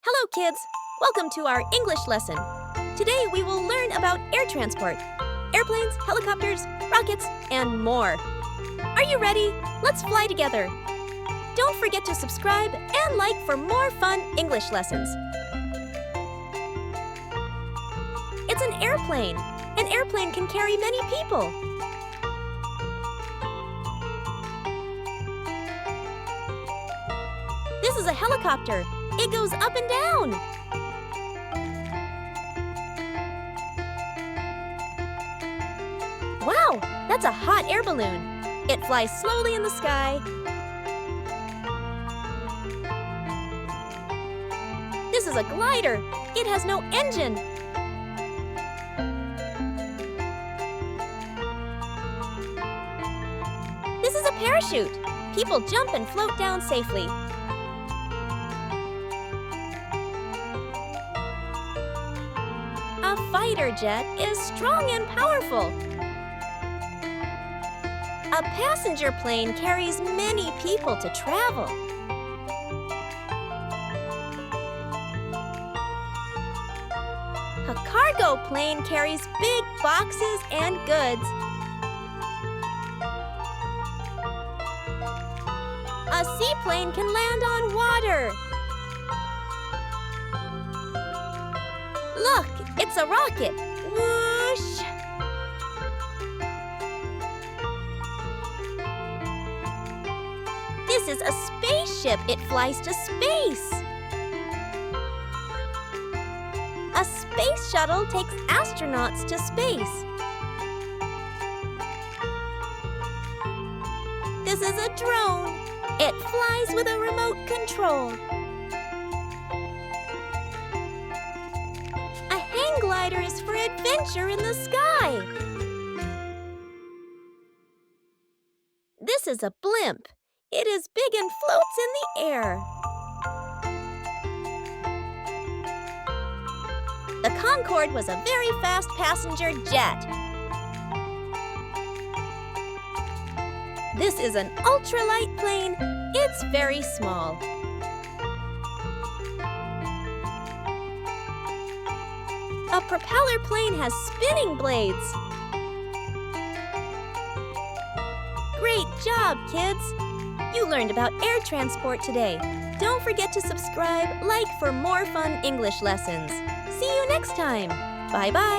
Hello, kids! Welcome to our English lesson. Today we will learn about air transport, airplanes, helicopters, rockets, and more. Are you ready? Let's fly together. Don't forget to subscribe and like for more fun English lessons. It's an airplane. An airplane can carry many people. This is a helicopter. It goes up and down. Wow, that's a hot air balloon. It flies slowly in the sky. This is a glider. It has no engine. This is a parachute. People jump and float down safely. A fighter jet is strong and powerful. A passenger plane carries many people to travel. A cargo plane carries big boxes and goods. A seaplane can land on water. Look, it's a rocket. Whoosh! This is a spaceship. It flies to space. A space shuttle takes astronauts to space. This is a drone. It flies with a remote control. A hang glider is for adventure in the sky. This is a blimp. It is big and floats in the air. The Concorde was a very fast passenger jet. This is an ultralight plane. It's very small. A propeller plane has spinning blades. Great job, kids! You learned about air transport today. Don't forget to subscribe, like for more fun English lessons. See you next time. Bye-bye.